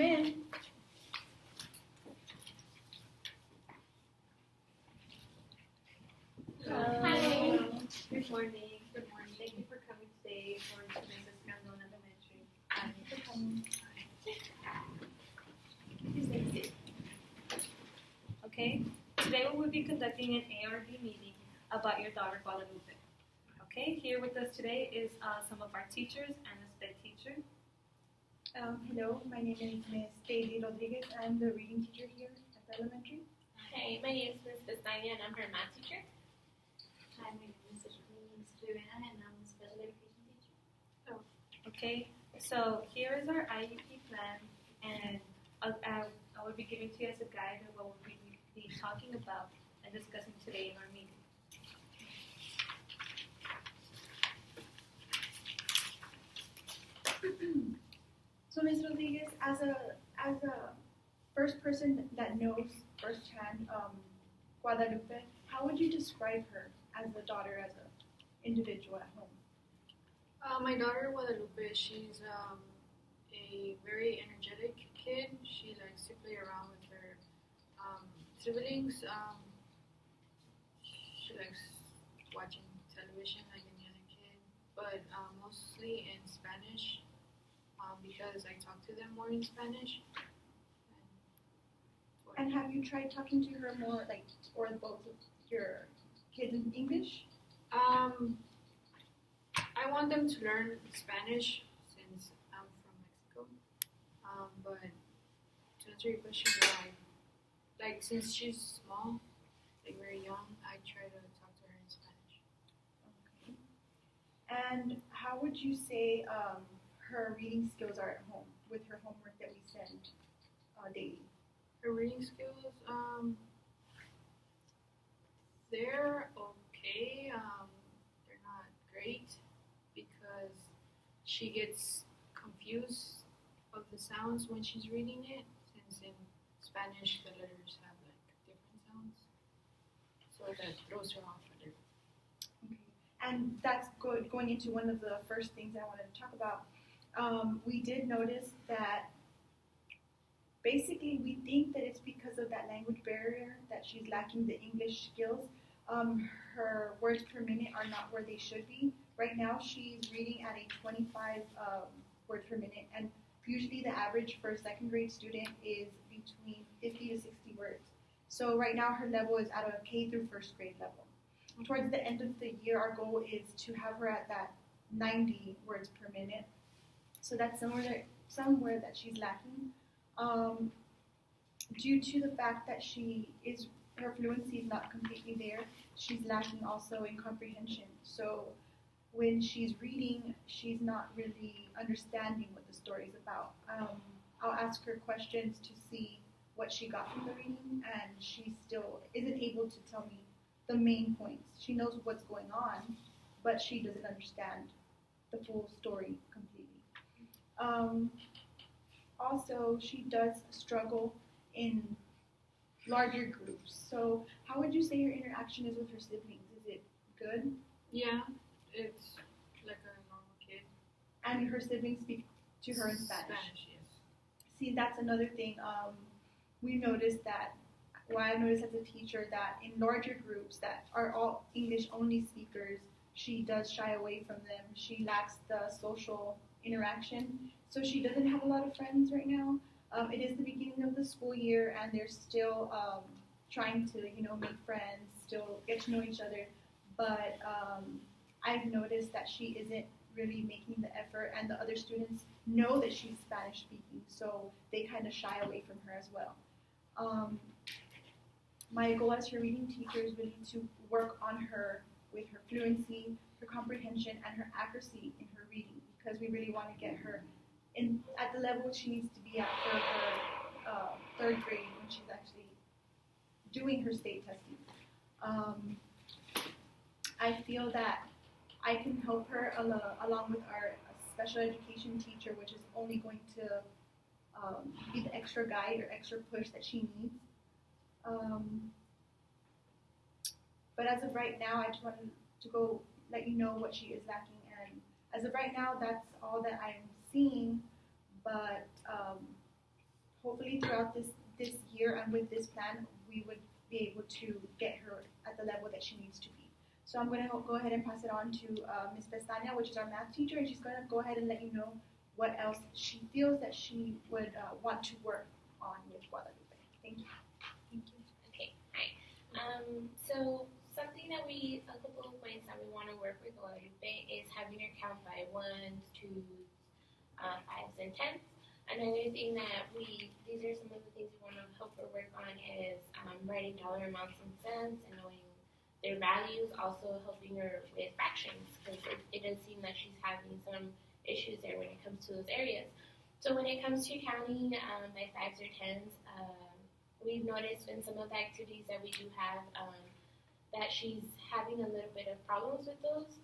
come in. Hi. Good morning. Good morning. Thank you for coming today for Mrs. Candon Elementary. Thank you for coming. Okay. Today we will be conducting an ARD meeting about your daughter Guadalupe. Okay. Here with us today is some of our teachers and a SPED teacher. Hello, my name is Ms. Daisy Rodriguez. I'm the reading teacher here at the elementary. Hey, my name is Ms. Pestania and I'm her math teacher. Hi, my name is Rivera and I'm a special education teacher. Okay. So here is our IEP plan, and I will be giving to you as a guide of what we'll be talking about and discussing today in our meeting. So, Ms. Rodriguez, as a first person that knows firsthand Guadalupe, how would you describe her as a daughter, as an individual at home? My daughter Guadalupe, she's a very energetic kid. She likes to play around with her siblings. She likes watching television like any other kid, but mostly in Spanish because I talk to them more in Spanish. And have you tried talking to her more, like, or both of your kids in English? I want them to learn Spanish since I'm from Mexico. But to answer your question, like since she's small, like very young, I try to talk to her in Spanish. Okay. And how would you say her reading skills are at home with her homework that we send daily? Her reading skills, they're okay. They're not great because she gets confused of the sounds when she's reading it, since in Spanish the letters have like different sounds, so that throws her off a little. Okay. And that's going into one of the first things I wanted to talk about. We did notice that basically we think that it's because of that language barrier that she's lacking the English skills. Her words per minute are not where they should be. Right now she's reading at a 25 words per minute, and usually the average for a second grade student is between 50 to 60 words. So right now her level is at a K through first grade level. Towards the end of the year, our goal is to have her at that 90 words per minute. So that's somewhere that she's lacking. Due to the fact that her fluency is not completely there, she's lacking also in comprehension. So when she's reading, she's not really understanding what the story is about. I'll ask her questions to see what she got from the reading, and she still isn't able to tell me the main points. She knows what's going on, but she doesn't understand the full story completely. Also, she does struggle in larger groups. So how would you say her interaction is with her siblings? Is it good? Yeah, it's like a normal kid. And her siblings speak to her in Spanish? Spanish, yes. See, that's another thing. We noticed that, I've noticed as a teacher, that in larger groups that are all English-only speakers, she does shy away from them. She lacks the social interaction. So she doesn't have a lot of friends right now. It is the beginning of the school year, and they're still trying to, make friends, still get to know each other. But I've noticed that she isn't really making the effort, and the other students know that she's Spanish speaking, so they kind of shy away from her as well. My goal as her reading teacher is really to work on her with her fluency, her comprehension, and her accuracy in her reading, because we really want to get her at the level she needs to be at for her third grade when she's actually doing her state testing. I feel that I can help her along with our special education teacher, which is only going to be the extra guide or extra push that she needs. But as of right now, I just wanted to go let you know what she is lacking, and as of right now, that's all that I'm seeing. But hopefully throughout this year and with this plan, we would be able to get her at the level that she needs to be. So I'm going to go ahead and pass it on to Ms. Pestana, which is our math teacher, and she's going to go ahead and let you know what else she feels that she would want to work on with Guadalupe. Thank you. Thank you. Okay, hi. So something that a couple of points that we want to work with Guadalupe is having her count by ones, twos, fives, and tens. Another thing that these are some of the things we want to help her work on is writing dollar amounts and cents and knowing their values, also helping her with fractions, because it does seem that she's having some issues there when it comes to those areas. So when it comes to counting by fives or tens, we've noticed in some of the activities that we do have that she's having a little bit of problems with those.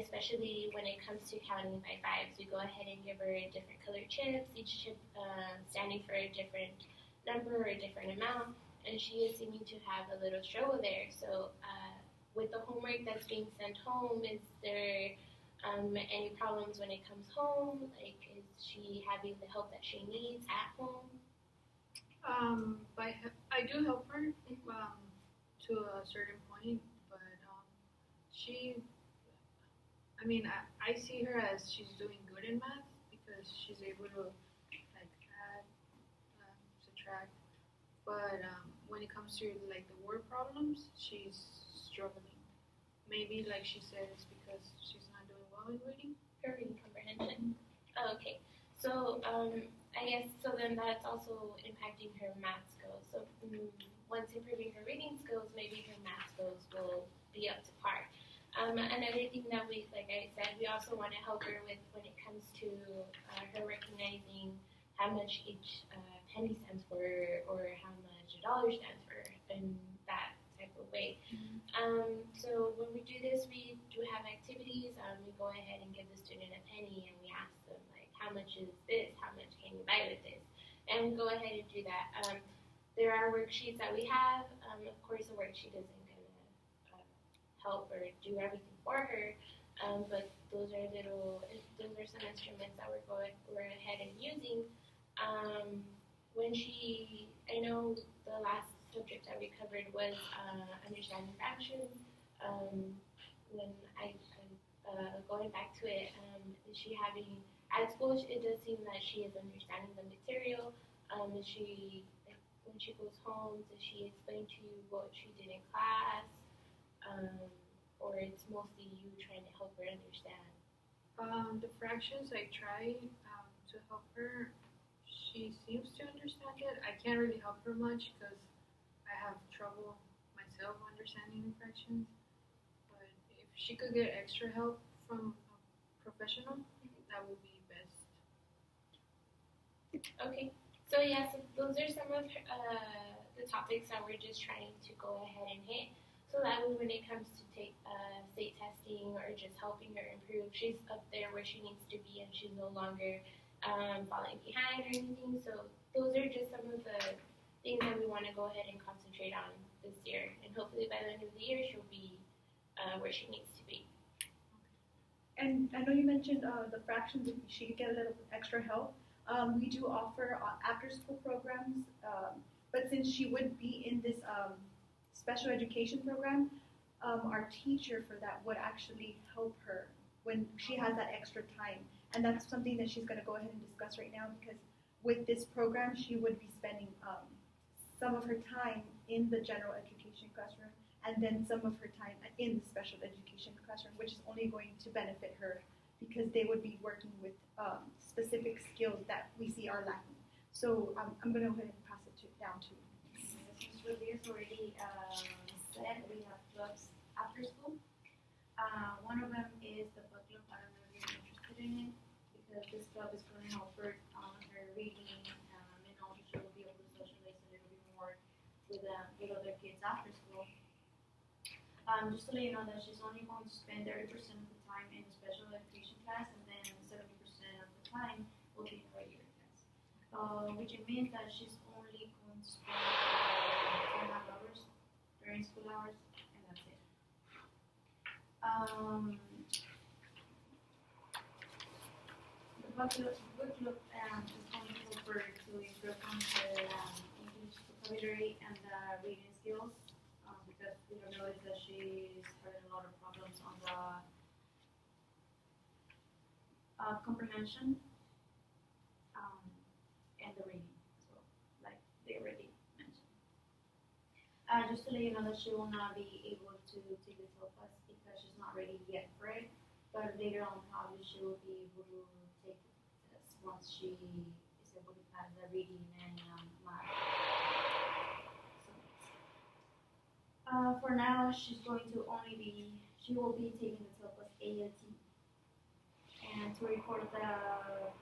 Especially when it comes to counting by fives. We go ahead and give her different colored chips, each chip standing for a different number or a different amount, and she is seeming to have a little struggle there. So with the homework that's being sent home, is there any problems when it comes home? Like, is she having the help that she needs at home? I do help her to a certain point, but I see her as she's doing good in math because she's able to like add, subtract. But when it comes to like the word problems, she's struggling. Maybe like she said, it's because she's not doing well in reading. Her reading comprehension. Oh, okay. So I guess so then that's also impacting her math skills. So once improving her reading skills, maybe her math skills will be up to par. Another thing that like I said, we also want to help her with when it comes to her recognizing how much each penny stands for or how much a dollar stands for in that type of way. So when we do this, we do have activities. We go ahead and give the student a penny and we ask them like, how much is this? How much can you buy with this? And we go ahead and do that. There are worksheets that we have. Of course, the worksheet isn't help or do everything for her, but those are some instruments that we're ahead and using. I know the last subject that we covered was understanding fractions. When I going back to it, is she having at school? It does seem that she is understanding the material. Is she when she goes home? Does she explain to you what she did in class? Or it's mostly you trying to help her understand? The fractions I try to help her. She seems to understand it. I can't really help her much because I have trouble myself understanding fractions. But if she could get extra help from a professional, that would be best. Okay. So yeah, so those are some of the topics that we're just trying to go ahead and hit. So that way when it comes to take state testing or just helping her improve, she's up there where she needs to be and she's no longer falling behind or anything. So those are just some of the things that we want to go ahead and concentrate on this year. And hopefully by the end of the year, she'll be where she needs to be. And I know you mentioned the fractions, if she could get a little extra help. We do offer after-school programs, but since she would be in this special education program, our teacher for that would actually help her when she has that extra time. And that's something that she's going to go ahead and discuss right now, because with this program, she would be spending some of her time in the general education classroom and then some of her time in the special education classroom, which is only going to benefit her because they would be working with specific skills that we see are lacking. So I'm going to go ahead and pass it down to Since Rodriguez already said, we have clubs after school. One of them is the book club. I don't know if you're interested in it, because this club is going to help her on her reading, and also she will be able to socialize a little bit more with other kids after school. Just to let you know that she's only going to spend 30% of the time in a special education class, and then 70% of the time will be in regular class. Which means that she's only going to spend 2.5 hours during school hours, and that's it. The book club is going to her to improve on the English vocabulary and the reading skills because we have noticed that she's having a lot of problems on the comprehension and the reading as well, like they already mentioned. Just to let you know that she will not be able to take the TOEFL because she's not ready yet for it, but later on probably she will be able to take the test once she is able to pass the reading and math. For now, she will be taking the TOEFL ALT. And to record the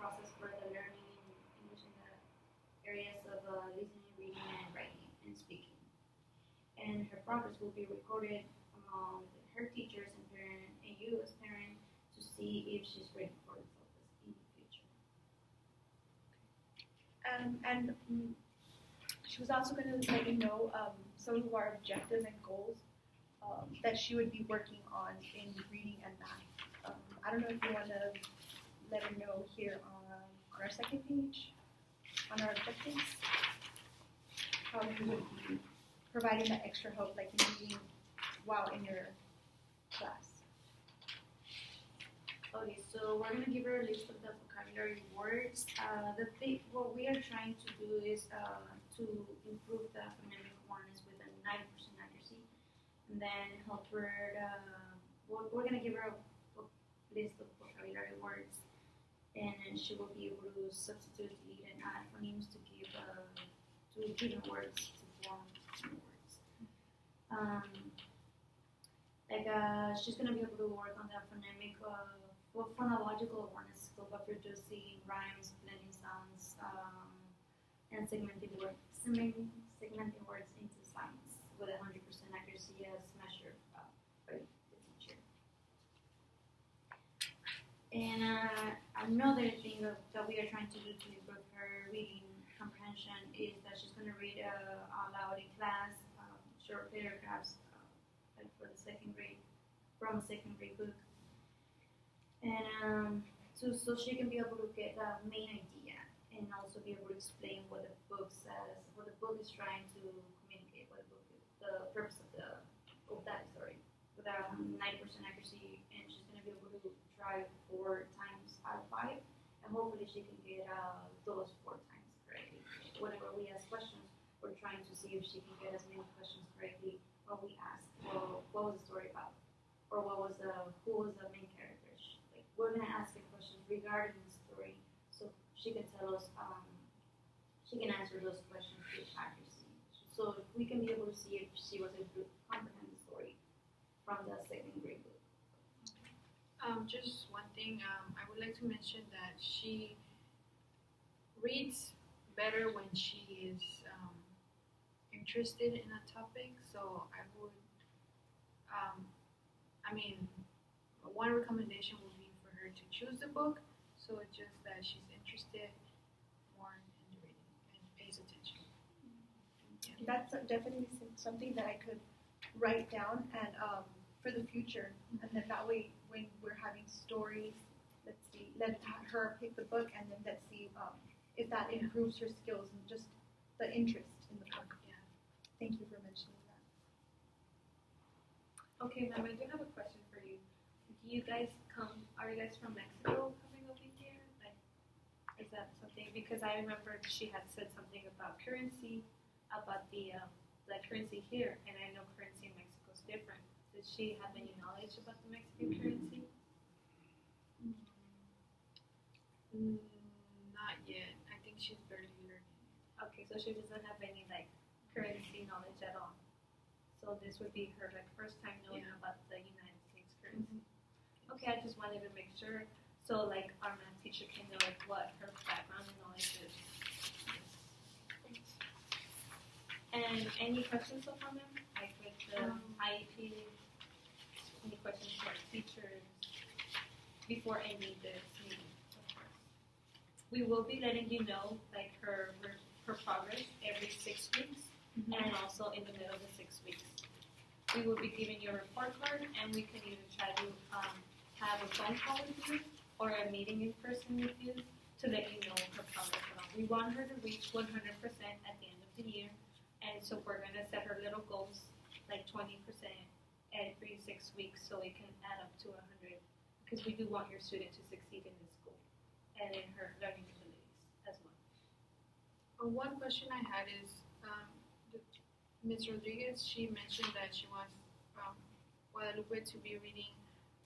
process for the learning in English in the areas of listening, reading, and writing and speaking. And her progress will be recorded among her teachers and parent and you as parent to see if she's ready for the TOEFL in the future. She was also going to let you know some of our objectives and goals that she would be working on in reading and math. I don't know if you want to let her know here on our second page, on our objectives, how you would be providing that extra help, like in reading while in your class. Okay, so we're gonna give her a list of the vocabulary words. What we are trying to do is to improve the phonemic awareness with a 90% accuracy, and then help her. We're gonna give her a list of vocabulary words, and then she will be able to substitute, delete, and add phonemes to give given words to form new words. She's gonna be able to work on the phonemic, phonological awareness skill by producing rhymes, blending sounds, and segmenting words into sounds with 100% accuracy as measured by the teacher. And another thing that we are trying to do to improve her reading comprehension is that she's going to read aloud in class, short paragraphs, like for the second grade, from a second grade book. And so she can be able to get the main idea and also be able to explain what the book says, what the book is trying to communicate, what the book is, the purpose of that story, with a 90% accuracy, and she's going to be able to try 4 times out of 5, and hopefully she can get those 4 times correctly. Whenever we ask questions, we're trying to see if she can get as many questions correctly when we ask, well, what was the story about, or who was the main character. We're going to ask her questions regarding the story, so she can tell us, she can answer those questions with accuracy. So we can be able to see if she was able to comprehend the story from the second grade book. Just one thing, I would like to mention that she reads better when she is interested in a topic. So I would, one recommendation would be for her to choose the book, so it's just that she's interested more in the reading and pays attention. Yeah. That's definitely something that I could write down and for the future, and then that way when we're having stories, let her pick the book, and then let's see if that improves her skills and just the interest in the book. Yeah. Thank you for mentioning that. Okay, ma'am, I do have a question for you. Are you guys from Mexico coming over here? Like, is that something? Because I remember she had said something about currency, about the currency here, and I know currency in Mexico is different. Does she have any knowledge about the Mexican currency? Not yet. I think she's barely learning. Okay, so she doesn't have any currency knowledge at all. So this would be her first time knowing about the United States currency. Okay, I just wanted to make sure so our math teacher can know what her background and knowledge is. And any questions so far, ma'am? With the IEP, any questions for our teachers before ending this meeting, of course. We will be letting you know her progress every 6 weeks, and also in the middle of the 6 weeks. We will be giving you a report card, and we can either try to have a phone call with you or a meeting in person with you to let you know her progress along We want her to reach 100% at the end of the year, and so we're gonna set her little goals, like 20% every 6 weeks, so it can add up to 100. Because we do want your student to succeed in this school and in her learning abilities as well. One question I had is, Ms. Rodriguez, she mentioned that she wants Guadalupe to be reading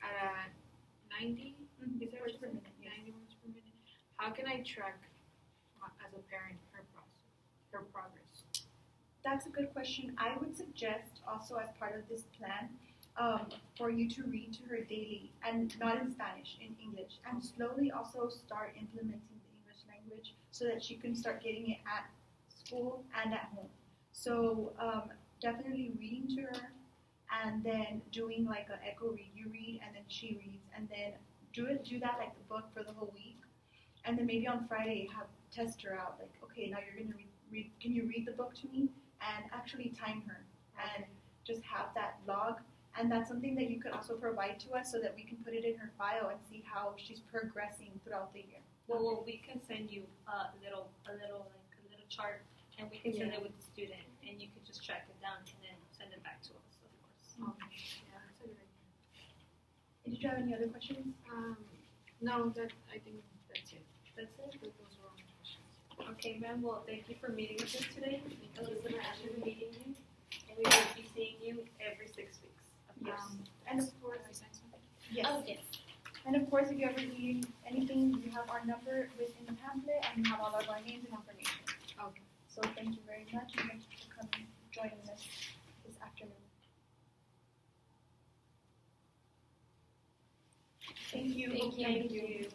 at 90 Mm-hmm. is that Words what per you said? minute, yes. 90 words per minute. How can I track as a parent her progress? That's a good question. I would suggest also as part of this plan for you to read to her daily, and not in Spanish, in English, and slowly also start implementing the English language so that she can start getting it at school and at home. So definitely reading to her, and then doing like an echo read. You read and then she reads, and then do that like the book for the whole week, and then maybe on Friday test her out. Like, okay, now you're gonna read. Can you read the book to me? And actually time her and just have that log. And that's something that you could also provide to us so that we can put it in her file and see how she's progressing throughout the year. Well, we can send you a little chart, and we can send it with the student, and you can just track it down and then send it back to us, of course. Okay. Yeah, that's a good idea. Did you have any other questions? No, I think that's it. That's it. Those were all my questions. Okay, ma'am. Well, thank you for meeting with us today. Thank It was you. a pleasure meeting you, and we will be seeing you every 6 weeks. Of course. And of Can course, I sign something? yes. Oh, yes. And of course, if you ever need anything, you have our number within the pamphlet, and you have all of our names and information. Okay. So thank you very much, and thank you for coming, joining us this afternoon. Thank you. Thank you. Thank you.